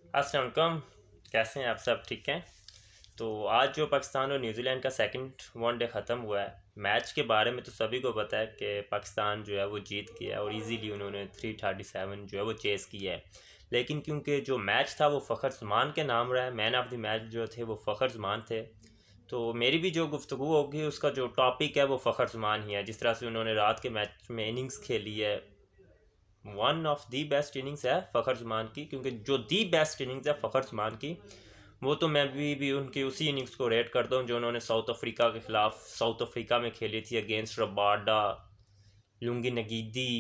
अस्सलाम वालेकुम। कैसे हैं आप? सब ठीक हैं? तो आज जो पाकिस्तान और न्यूजीलैंड का सेकंड वनडे ख़त्म हुआ है, मैच के बारे में तो सभी को पता है कि पाकिस्तान जो है वो जीत गया है और इजीली उन्होंने 337 जो है वो चेस किया है। लेकिन क्योंकि जो मैच था वो फ़खर जमान के नाम रहा है, मैन ऑफ द मैच जो थे वो फ़खर जमान थे। तो मेरी भी जो गुफ्तगू होगी उसका जो टॉपिक है वो फ़खर जमान ही है। जिस तरह से उन्होंने रात के मैच में इनिंग्स खेली है, one of the best innings है फ़खर जमान की, क्योंकि जो दी बेस्ट इनिंग्स है फ़खर जमान की वो तो मैं भी उनकी उसी इनिंग्स को रेट करता हूँ जो उन्होंने साउथ अफ्रीका के खिलाफ साउथ अफ्रीका में खेली थी अगेंस्ट रबाडा, लुंगी नगीदी,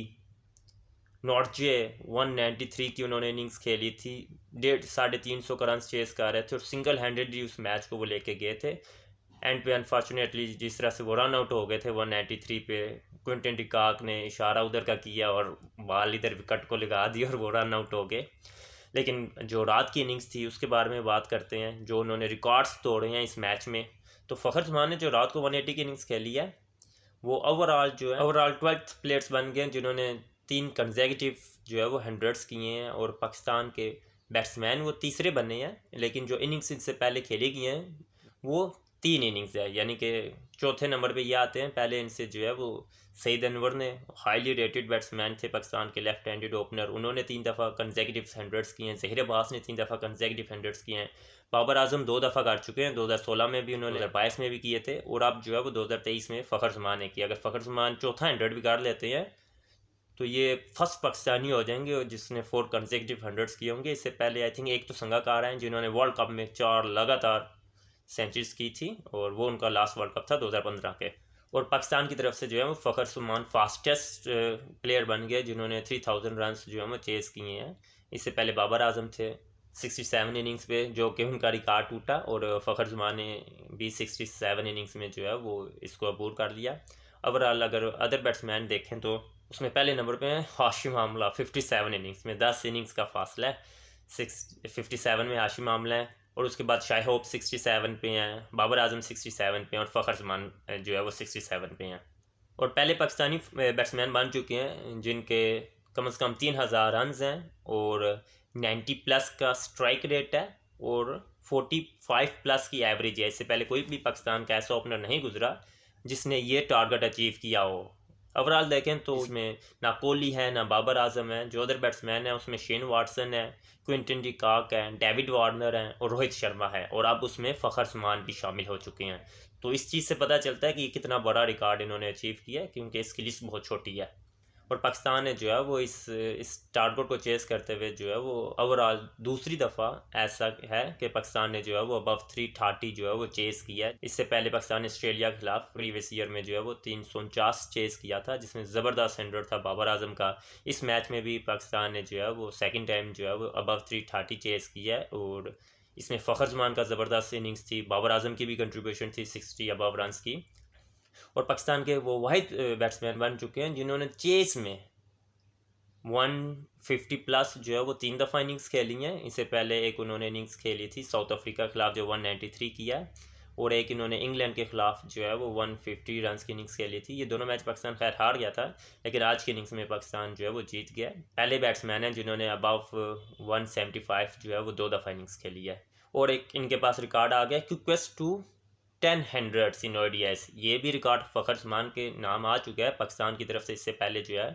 नॉर्जे। 193 की उन्होंने इनिंग्स खेली थी, 350 का रन चेस कर रहे थे और सिंगल हैंडेडली उस मैच को वो लेके गए थे। एंड पे अनफॉर्चुनेटली जिस तरह से वो रन आउट हो गए थे 193 पे, क्विंटन डिकाक ने इशारा उधर का किया और बॉल इधर विकेट को लगा दी और वो रन आउट हो गए। लेकिन जो रात की इनिंग्स थी उसके बारे में बात करते हैं, जो उन्होंने रिकॉर्ड्स तोड़े हैं इस मैच में। तो फ़खर जमान ने जो रात को 180 की इनिंग्स खेली है वो ओवरऑल जो है ओवरऑल 12th प्लेयर्स बन गए जिन्होंने 3 कंसेक्यूटिव जो है वो हंड्रेड्स किए हैं। और पाकिस्तान के बैट्समैन वो तीसरे बने हैं, लेकिन जो इनिंग्स इनसे पहले खेली गई हैं वो 3 इनिंग्स है, यानी कि चौथे नंबर पे ये आते हैं। पहले इनसे जो है वो सईद अनवर ने, हाईली रेटेड बैट्समैन थे पाकिस्तान के लेफ्ट हैंडेड ओपनर, उन्होंने 3 दफ़ा कंसेक्यूटिव हंड्रेड्स किए हैं। ज़हीर अब्बास ने 3 दफ़ा कंसेक्यूटिव हंड्रेड्स किए हैं। बाबर आजम 2 दफ़ा कर चुके हैं, 2016 में भी उन्होंने, 2022 में भी किए थे, और अब जो है वो 2023 में फ़खर जमान ने किया। अगर फ़खर जमान चौथा हंड्रेड भी कर लेते हैं तो ये फर्स्ट पाकिस्तानी हो जाएंगे जिसने 4 कंसेक्यूटिव हंड्रेड्स किए होंगे। इससे पहले आई थिंक एक तो संगाकार हैं जिन्होंने वर्ल्ड कप में 4 लगातार सेंचुरीज की थी, और वो उनका लास्ट वर्ल्ड कप था 2015 के। और पाकिस्तान की तरफ से जो है वो फ़खर जमान फास्टेस्ट प्लेयर बन गए जिन्होंने 3000 रन जो है वो चेस किए हैं। इससे पहले बाबर आजम थे 67 इनिंग्स पे, जो कि उनका रिकॉर्ड टूटा, और फ़खर जमान ने भी 67 इनिंग्स में जो है वो इसको अबूर कर लिया। ओवरऑल अगर अदर बैट्समैन देखें तो उसमें पहले नंबर पे है हाशिम आमला, 57 इनिंग्स में, 10 इनिंग्स का फासला है। 57 में हाशिम आमला है, और उसके बाद शाह होप 67 पे हैं, बाबर आजम 67 पे हैं, और फ़खर जमान जो है वो 67 पे हैं। और पहले पाकिस्तानी बैट्समैन बन चुके हैं जिनके कम से कम 3000 रन हैं और 90 प्लस का स्ट्राइक रेट है और 45 प्लस की एवरेज है। इससे पहले कोई भी पाकिस्तान का ऐसा ओपनर नहीं गुजरा जिसने ये टारगेट अचीव किया हो। ओवरऑल देखें तो इसमें ना कोहली है ना बाबर आजम है, जो अदर बैट्समैन है उसमें शेन वाटसन है, क्विंटन डी कॉक है, डेविड वार्नर है और रोहित शर्मा है, और अब उसमें फ़खर जमान भी शामिल हो चुके हैं। तो इस चीज़ से पता चलता है कि ये कितना बड़ा रिकॉर्ड इन्होंने अचीव किया है, क्योंकि इसकी लिस्ट बहुत छोटी है। और पाकिस्तान ने जो है वो इस टारगेट को चेस करते हुए जो है वो ओवरऑल दूसरी दफ़ा ऐसा है कि पाकिस्तान ने जो है वो अबव 330 जो है वो चेस किया है। इससे पहले पाकिस्तान ने ऑस्ट्रेलिया के खिलाफ प्रीवियस ईयर में जो है वो 349 चेस किया था, जिसमें ज़बरदस्त हंड्रेड था बाबर आजम का। इस मैच में भी पाकिस्तान ने जो है वो सेकेंड टाइम जो है वो अबव 330 चेस किया है, और इसमें फ़खर जमान का ज़बरदस्त इनिंग्स थी, बाबर आजम की भी कंट्रीब्यूशन थी 60 अबव रन की। और पाकिस्तान के वो वाहिद बैट्समैन बन चुके हैं जिन्होंने चेस में 150 प्लस जो है वो 3 दफ़ा इनिंग्स खेली हैं। इससे पहले एक उन्होंने इनिंग्स खेली थी साउथ अफ्रीका के खिलाफ जो 193 किया है, और एक इन्होंने इंग्लैंड के खिलाफ जो है वो 150 रन की इनिंग्स खेली थी। ये दोनों मैच पाकिस्तान खैर हार गया था, लेकिन आज की इनिंग्स में पाकिस्तान जो है वो जीत गया। पहले बैट्समैन हैं जिन्होंने अबाव 175 जो है वो 2 दफ़ा इनिंग्स खेली है। और एक इनके पास रिकॉर्ड आ गया quickest to 10 hundreds in ODIs, ये भी रिकॉर्ड फ़खर जमान के नाम आ चुका है पाकिस्तान की तरफ से। इससे पहले जो है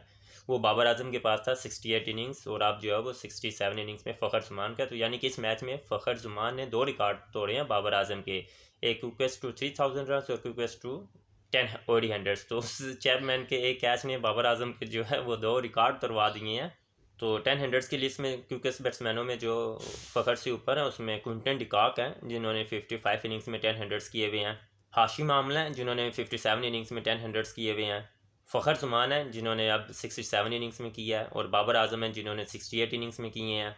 वो बाबर आजम के पास था 68 इनिंग्स, और अब जो है वो 67 इनिंग्स में फ़खर जमान का। तो यानी कि इस मैच में फ़खर जमान ने 2 रिकॉर्ड तोड़े हैं बाबर आजम के, एक क्विकेस्ट टू 3000 रन और क्विकेस्ट टू 10 ओडी हंड्रेड्स। तो उस चैपमैन के एक कैच ने बाबर आजम के जो है वो 2 रिकॉर्ड तोड़वा दिए हैं। तो 10 हंड्रेड्स की लिस्ट में क्विकेस्ट बैट्समैनों में जो फ़खर से ऊपर है उसमें क्विंटन डिकॉक हैं जिन्होंने 55 इनिंग्स में 10 हंड्रेड्स किए हुए हैं, हाशिम आमला हैं जिन्होंने 57 इनिंग्स में 10 हंड्रेड्स किए हुए हैं, फ़खर जमान हैं जिन्होंने अब 67 इनिंग्स में किया है, और बाबर आजम हैं जिन्होंने 68 इनिंग्स में किए हैं,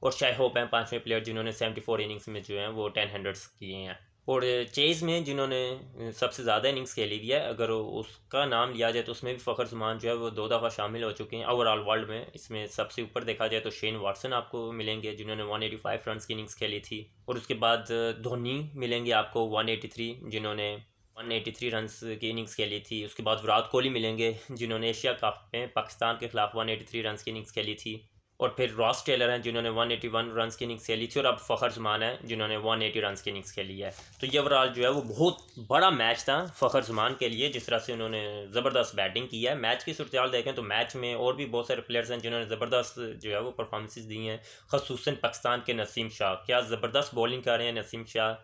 और शाह होप हैं 5वें प्लेयर जिन्होंने 74 इनिंग्स में जो हैं वो 10 हंड्रेड्स किए हैं। और चेज़ में जिन्होंने सबसे ज़्यादा इनिंग्स खेली हुई है, अगर उसका नाम लिया जाए तो उसमें भी फ़खर जमान जो है वो 2 दफ़ा शामिल हो चुके हैं ओवरऑल वर्ल्ड में। इसमें सबसे ऊपर देखा जाए तो शेन वाटसन आपको मिलेंगे जिन्होंने 185 रन की इनिंग्स खेली थी, और उसके बाद धोनी मिलेंगे आपको 183 जिन्होंने 183 रन की इनिंग्स खेली थी। उसके बाद विराट कोहली मिलेंगे जिन्होंने एशिया कप में पाकिस्तान के खिलाफ 183 रन की इनिंग्स खेली थी। और फिर रॉस टेलर हैं जिन्होंने 181 रन की इनिंग्स खेली थी, और अब फ़खर जमान है जिन्होंने 180 रन की इनिंग्स खेली है। तो ये ओवरऑल जो है वो बहुत बड़ा मैच था फ़खर जमान के लिए, जिस तरह से उन्होंने ज़बरदस्त बैटिंग की है। मैच की सूरत देखें तो मैच में और भी बहुत सारे प्लेयर्स हैं जिन्होंने ज़बरदस्त जो है वो परफॉर्मेंसेज दी हैं, खसूसन पाकिस्तान के नसीम शाह, क्या ज़बरदस्त बॉलिंग कर रहे हैं नसीम शाह।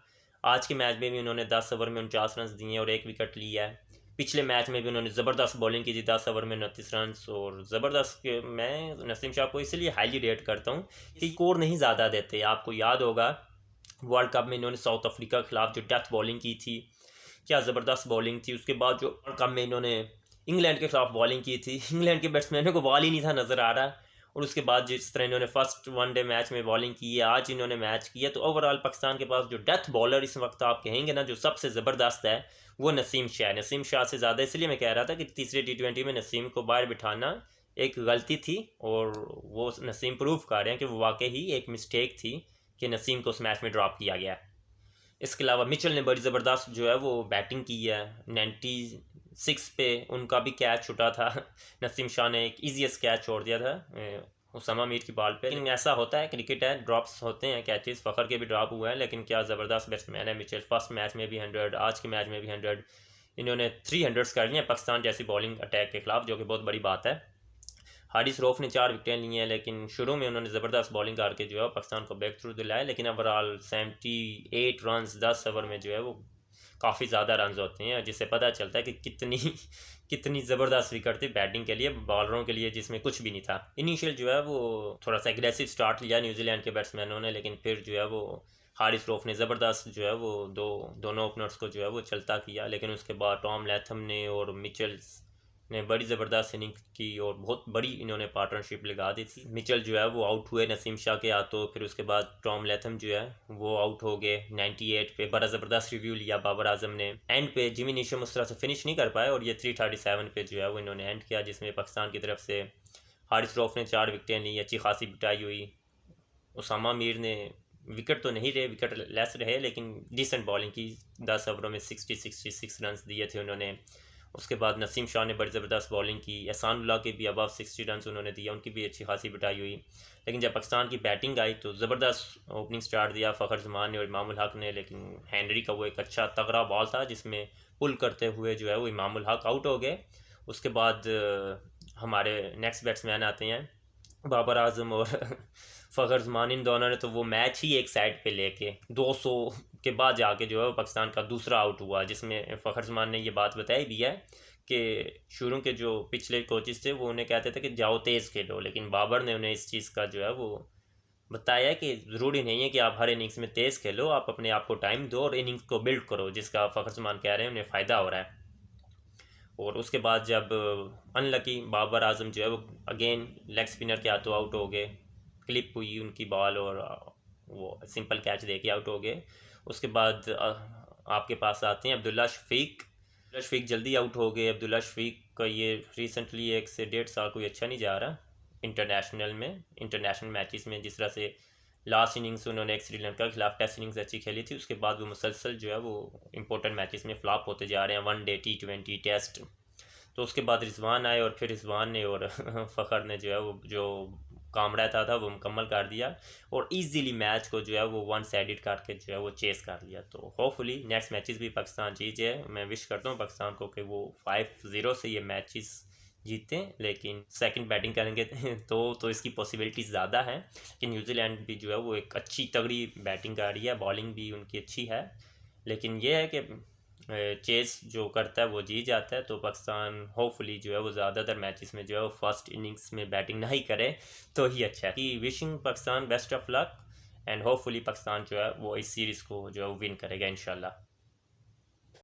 आज के मैच में भी उन्होंने 10 ओवर में 49 रन दिए और 1 विकेट लिया है। पिछले मैच में भी उन्होंने ज़बरदस्त बॉलिंग की थी, 10 ओवर में 29 रन। और ज़बरदस्त मैं नसीम शाह को इसलिए हाईली रेट करता हूँ कि स्कोर नहीं ज़्यादा देते। आपको याद होगा वर्ल्ड कप में इन्होंने साउथ अफ्रीका के खिलाफ जो डेथ बॉलिंग की थी, क्या ज़बरदस्त बॉलिंग थी। उसके बाद जो वर्ल्ड कप में इन्होंने इंग्लैंड के खिलाफ बॉलिंग की थी, इंग्लैंड के बैट्समैनों को बॉल ही नहीं था नज़र आ रहा। और उसके बाद जिस तरह इन्होंने फर्स्ट वनडे मैच में बॉलिंग की है, आज इन्होंने मैच किया, तो ओवरऑल पाकिस्तान के पास जो डेथ बॉलर इस वक्त आप कहेंगे ना जो सबसे ज़बरदस्त है, वो नसीम शाह है। नसीम शाह से ज़्यादा इसलिए मैं कह रहा था कि तीसरे T20 में नसीम को बाहर बिठाना एक गलती थी, और वो नसीम प्रूव कर रहे हैं कि वो वाकई ही एक मिस्टेक थी कि नसीम को उस मैच में ड्रॉप किया गया। इसके अलावा मिचेल ने बड़ी ज़बरदस्त जो है वो बैटिंग की है। 96 पे उनका भी कैच छुटा था। नसीम शाह ने एक ईजीएस्ट कैच छोड़ दिया था उसामा मीर की बॉल पे। लेकिन ऐसा होता है, क्रिकेट है, ड्रॉप्स होते हैं कैचेस। फ़खर के भी ड्रॉप हुआ है, लेकिन क्या ज़बरदस्त बैट्समैन है मिचेल। फर्स्ट मैच में भी 100, आज के मैच में भी 100, इन्होंने 300 कर लिए पाकिस्तान जैसी बॉलिंग अटैक के खिलाफ, जो कि बहुत बड़ी बात है। हारिस रऊफ ने 4 विकेटें ली हैं, लेकिन शुरू में उन्होंने ज़बरदस्त बॉलिंग करके जो है पाकिस्तान को बैक थ्रू दिलाया। लेकिन ओवरऑल 78 रन 10 ओवर में जो है वो काफ़ी ज़्यादा रन होते हैं, जिससे पता चलता है कि कितनी कितनी ज़बरदस्त विकेट थी बैटिंग के लिए, बॉलरों के लिए जिसमें कुछ भी नहीं था। इनिशियल जो है वो थोड़ा सा एग्रेसिव स्टार्ट लिया न्यूजीलैंड के बैट्समैनों ने, लेकिन फिर जो है वो हारिस रऊफ ने ज़बरदस्त जो है वो दोनों ओपनर्स को जो है वो चलता किया। लेकिन उसके बाद टॉम लैथम ने और मिचेल ने बड़ी ज़बरदस्त इनिंग की और बहुत बड़ी इन्होंने पार्टनरशिप लगा दी थी। मिचेल जो है वो आउट हुए नसीम शाह के हाथों, फिर उसके बाद टॉम लैथम जो है वो आउट हो गए 98 पे। बड़ा ज़बरदस्त रिव्यू लिया बाबर आजम ने। एंड पे जिमी नीशम उस तरह से फिनिश नहीं कर पाए, और ये 337 पे जो है वो इन्होंने एंड किया, जिसमें पाकिस्तान की तरफ से हारिस रऊफ ने 4 विकेटें ली, अच्छी खासी पिटाई हुई। उसामा मीर ने विकेट तो नहीं रहे, विकेट लेस रहे, लेकिन डिसेंट बॉलिंग की। 10 ओवरों में 66 रन दिए थे उन्होंने। उसके बाद नसीम शाह ने बड़ी ज़बरदस्त बॉलिंग की। एहसान उल्लाह के भी अबव 60 रन उन्होंने दिया, उनकी भी अच्छी खासी पिटाई हुई। लेकिन जब पाकिस्तान की बैटिंग आई तो ज़बरदस्त ओपनिंग स्टार्ट दिया फ़खर जमान ने और इमामुल हक ने। लेकिन हेनरी का वो एक अच्छा तगड़ा बॉल था जिसमें पुल करते हुए जो है वो इमामुल हक आउट हो गए। उसके बाद हमारे नेक्स्ट बैट्समैन आते हैं बाबर आजम और फ़खर जमान। इन दोनों ने तो वो मैच ही एक साइड पे लेके 200 के बाद जाके जो है पाकिस्तान का दूसरा आउट हुआ, जिसमें फ़खर जमान ने ये बात बताई भी है कि शुरू के जो पिछले कोचेस थे वो उन्हें कहते थे कि जाओ तेज़ खेलो, लेकिन बाबर ने उन्हें इस चीज़ का जो है वो बताया कि ज़रूरी नहीं है कि आप हर इनिंग्स में तेज़ खेलो, आप अपने आप को टाइम दो और इनिंग्स को बिल्ड करो, जिसका फ़खर जमान कह रहे हैं उन्हें फ़ायदा हो रहा है। और उसके बाद जब अनलकी बाबर आजम जो है वो अगेन लेग स्पिनर के हाथों आउट हो गए, क्लिप हुई उनकी बॉल और वो सिंपल कैच दे के आउट हो गए। उसके बाद आपके पास आते हैं अब्दुल्ला शफीक जल्दी आउट हो गए। अब्दुल्ला शफीक का ये रिसेंटली 1 से 1.5 साल कोई अच्छा नहीं जा रहा इंटरनेशनल मैचेस में। जिस तरह से लास्ट इनिंग्स उन्होंने एक श्रीलंका के खिलाफ टेस्ट इनिंग्स अच्छी खेली थी, उसके बाद वो मुसलसल जो है वो इंपॉर्टेंट मैचेस में फ्लॉप होते जा रहे हैं, वनडे T20 टेस्ट। तो उसके बाद रिजवान आए और फिर रिजवान ने और फ़खर ने जो है वो जो काम रहता था वो मुकम्मल कर दिया, और इजीली मैच को जो है वो वन साइडेड करके जो है वो चेस कर लिया। तो होपफुली नेक्स्ट मैचेस भी पाकिस्तान जीत जाए। मैं विश करता हूँ पाकिस्तान को कि वो 5-0 से ये मैचेस जीतें, लेकिन सेकंड बैटिंग करेंगे तो इसकी पॉसिबिलिटीज़ ज़्यादा है कि न्यूजीलैंड भी जो है वो एक अच्छी तगड़ी बैटिंग कर रही है, बॉलिंग भी उनकी अच्छी है। लेकिन ये है कि चेस जो करता है वो जीत जाता है। तो पाकिस्तान होपफुली जो है वो ज़्यादातर मैचेस में जो है वो फर्स्ट इनिंग्स में बैटिंग ना ही करे तो ही अच्छा है। कि wishing Pakistan best of luck, and hopefully Pakistan जो है वो इस सीरीज़ को जो है वो विन करेगा इंशाल्लाह।